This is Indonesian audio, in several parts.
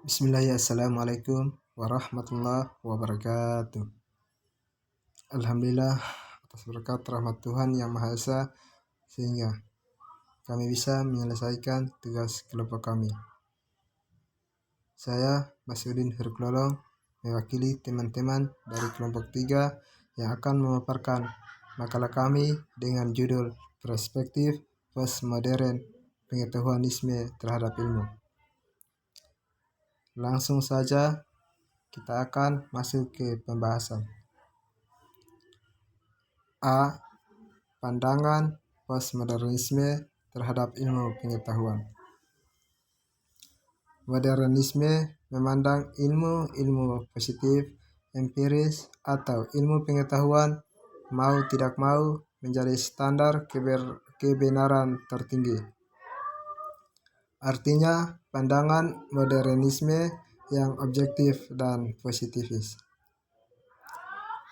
Bismillahirrahmanirrahim. Assalamualaikum warahmatullahi wabarakatuh. Alhamdulillah atas berkat rahmat Tuhan Yang Maha Esa sehingga kami bisa menyelesaikan tugas kelompok kami. Saya Masudin Huruk-Lolong mewakili teman-teman dari kelompok 3 yang akan memaparkan makalah kami dengan judul Perspektif Postmodern Pengetahuanisme terhadap Ilmu. Langsung saja kita akan masuk ke pembahasan. A. Pandangan postmodernisme terhadap ilmu pengetahuan. Modernisme memandang ilmu positif, empiris, atau ilmu pengetahuan mau tidak mau menjadi standar kebenaran tertinggi. Artinya, pandangan modernisme yang objektif dan positifis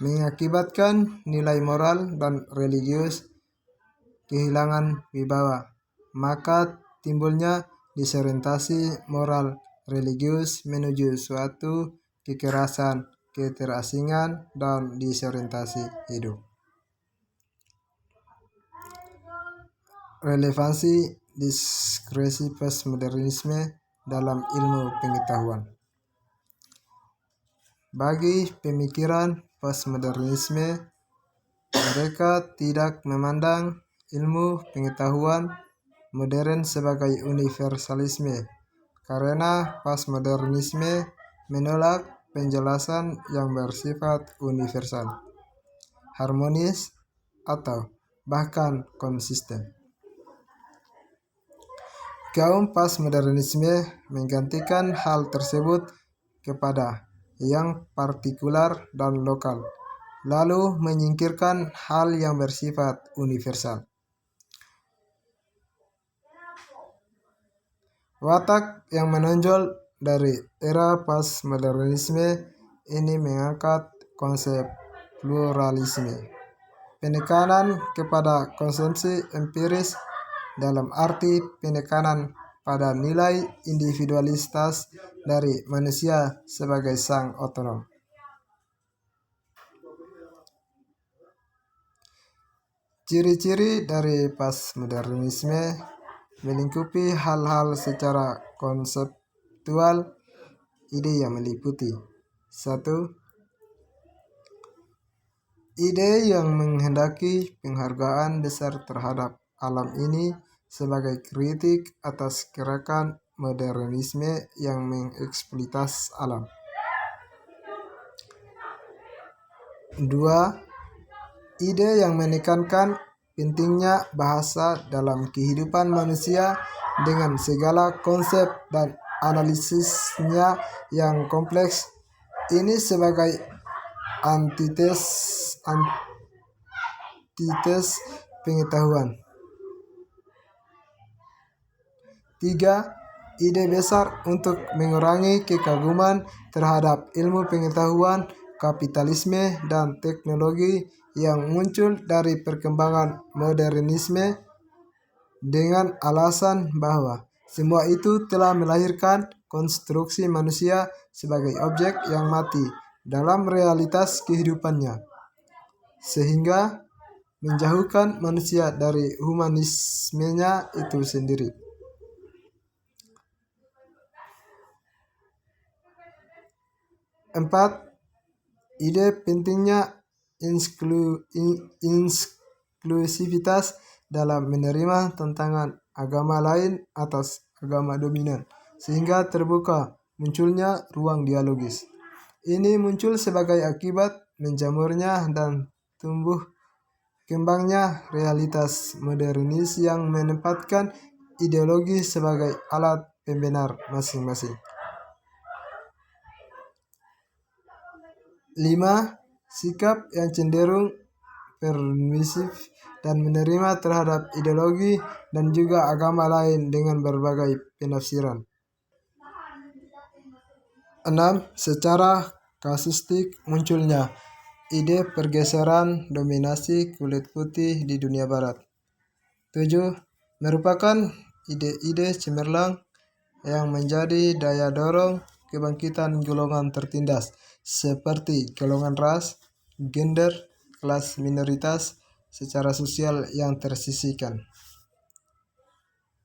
mengakibatkan nilai moral dan religius kehilangan wibawa, maka timbulnya disorientasi moral religius menuju suatu kekerasan, keterasingan, dan disorientasi hidup. Relevansi diskresi postmodernisme dalam ilmu pengetahuan. Bagi pemikiran postmodernisme, mereka tidak memandang ilmu pengetahuan modern sebagai universalisme, karena postmodernisme menolak penjelasan yang bersifat universal, harmonis, atau bahkan konsisten. Kaum postmodernisme menggantikan hal tersebut kepada yang partikular dan lokal, lalu menyingkirkan hal yang bersifat universal. Watak yang menonjol dari era postmodernisme ini mengangkat konsep pluralisme, penekanan kepada konsumsi empiris dalam arti penekanan pada nilai individualitas dari manusia sebagai sang otonom. Ciri-ciri dari postmodernisme melingkupi hal-hal secara konseptual. Ide yang meliputi 1. Ide yang menghendaki penghargaan besar terhadap alam ini sebagai kritik atas gerakan modernisme yang mengeksploitasi alam. 2. Ide yang menekankan pentingnya bahasa dalam kehidupan manusia dengan segala konsep dan analisisnya yang kompleks, ini sebagai antites pengetahuan. 3. Ide besar untuk mengurangi kekaguman terhadap ilmu pengetahuan, kapitalisme, dan teknologi yang muncul dari perkembangan modernisme dengan alasan bahwa semua itu telah melahirkan konstruksi manusia sebagai objek yang mati dalam realitas kehidupannya, sehingga menjauhkan manusia dari humanismenya itu sendiri. 4. Ide pentingnya inklusivitas dalam menerima tantangan agama lain atas agama dominan, sehingga terbuka munculnya ruang dialogis. Ini muncul sebagai akibat menjamurnya dan tumbuh kembangnya realitas modernis yang menempatkan ideologi sebagai alat pembenar masing-masing. 5. Sikap yang cenderung permisif dan menerima terhadap ideologi dan juga agama lain dengan berbagai penafsiran. 6. Secara kasuistik munculnya ide pergeseran dominasi kulit putih di dunia barat. 7. Merupakan ide-ide cemerlang yang menjadi daya dorong kebangkitan golongan tertindas seperti golongan ras, gender, kelas minoritas secara sosial yang tersisihkan.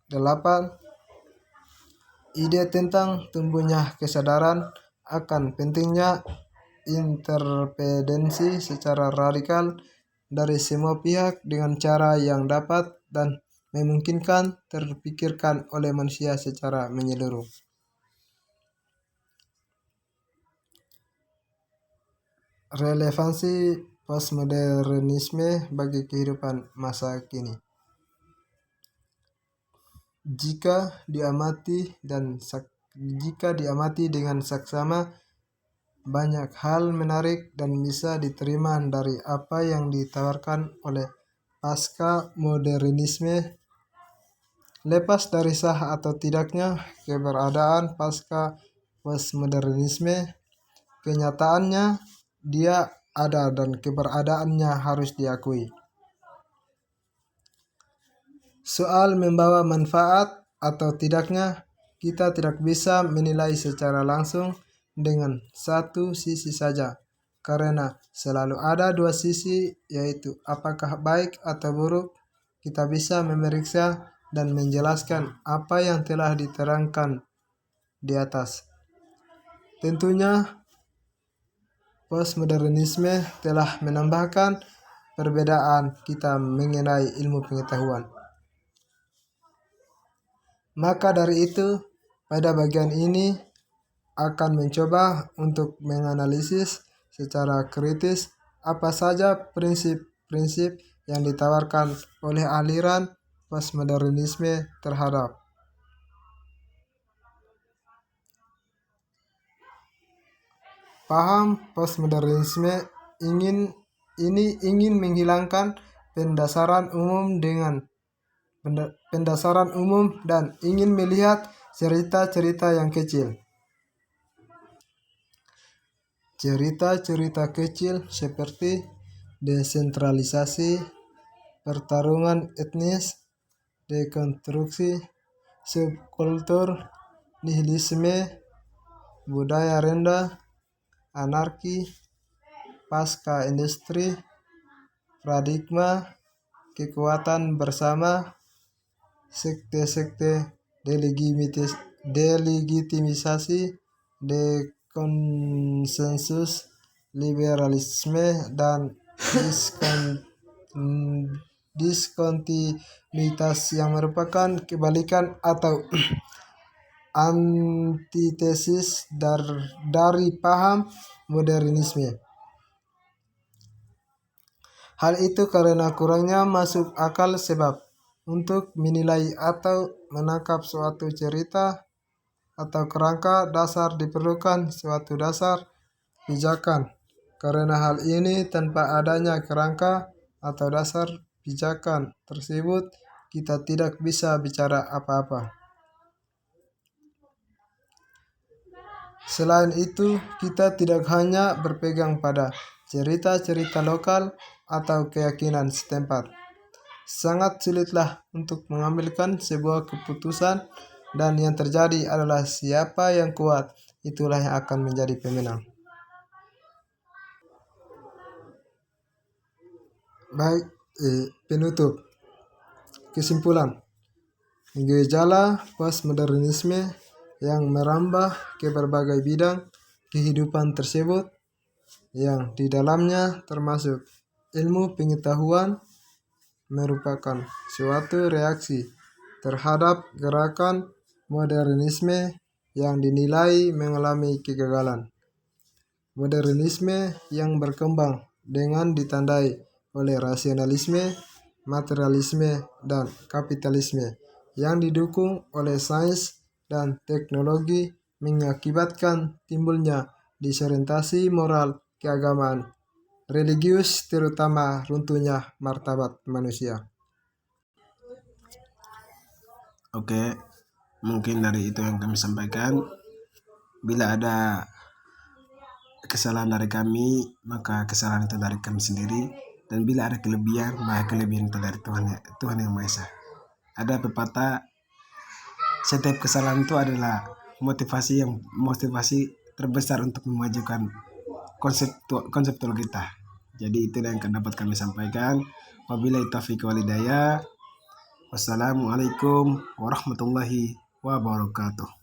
8. Ide tentang tumbuhnya kesadaran akan pentingnya intervensi secara radikal dari semua pihak dengan cara yang dapat dan memungkinkan terpikirkan oleh manusia secara menyeluruh. Relevansi postmodernisme bagi kehidupan masa kini. Jika diamati dengan saksama, banyak hal menarik dan bisa diterima dari apa yang ditawarkan oleh pasca modernisme. Lepas dari sah atau tidaknya keberadaan pasca postmodernisme, kenyataannya dia ada dan keberadaannya harus diakui. Soal membawa manfaat atau tidaknya, kita tidak bisa menilai secara langsung dengan satu sisi saja, karena selalu ada dua sisi, yaitu apakah baik atau buruk. Kita bisa memeriksa dan menjelaskan apa yang telah diterangkan di atas. Tentunya, postmodernisme telah menambahkan perbedaan kita mengenai ilmu pengetahuan. Maka dari itu, pada bagian ini akan mencoba untuk menganalisis secara kritis apa saja prinsip-prinsip yang ditawarkan oleh aliran postmodernisme terhadap paham postmodernisme ingin menghilangkan pendasaran umum dan ingin melihat cerita-cerita yang kecil. Cerita-cerita kecil seperti desentralisasi, pertarungan etnis, dekonstruksi, subkultur, nihilisme, budaya rendah, anarki, pasca industri, paradigma, kekuatan bersama, sekte-sekte, delegitimasi, dekonsensus, liberalisme, dan diskontinuitas yang merupakan kebalikan atau antitesis dari paham modernisme. Hal itu karena kurangnya masuk akal sebab untuk menilai atau menangkap suatu cerita atau kerangka dasar diperlukan suatu dasar pijakan. Karena hal ini tanpa adanya kerangka atau dasar pijakan tersebut, kita tidak bisa bicara apa-apa. Selain itu, kita tidak hanya berpegang pada cerita-cerita lokal atau keyakinan setempat. Sangat sulitlah untuk mengambilkan sebuah keputusan, dan yang terjadi adalah siapa yang kuat, itulah yang akan menjadi pemenang. Baik, penutup. Kesimpulan, gejala postmodernisme yang merambah ke berbagai bidang kehidupan tersebut, yang di dalamnya termasuk ilmu pengetahuan, merupakan suatu reaksi terhadap gerakan modernisme yang dinilai mengalami kegagalan. Modernisme yang berkembang dengan ditandai oleh rasionalisme, materialisme, dan kapitalisme yang didukung oleh sains dan teknologi mengakibatkan timbulnya disorientasi moral keagamaan religius, terutama runtuhnya martabat manusia. Oke, mungkin dari itu yang kami sampaikan. Bila ada kesalahan dari kami, maka kesalahan itu dari kami sendiri. Dan bila ada kelebihan, maka kelebihan itu dari Tuhan yang Maha Esa. Ada pepatah, setiap kesalahan itu adalah motivasi terbesar untuk memajukan konseptual kita. Jadi itu yang dapat kami sampaikan. Wabillahi taufiq walhidayah. Wassalamualaikum warahmatullahi wabarakatuh.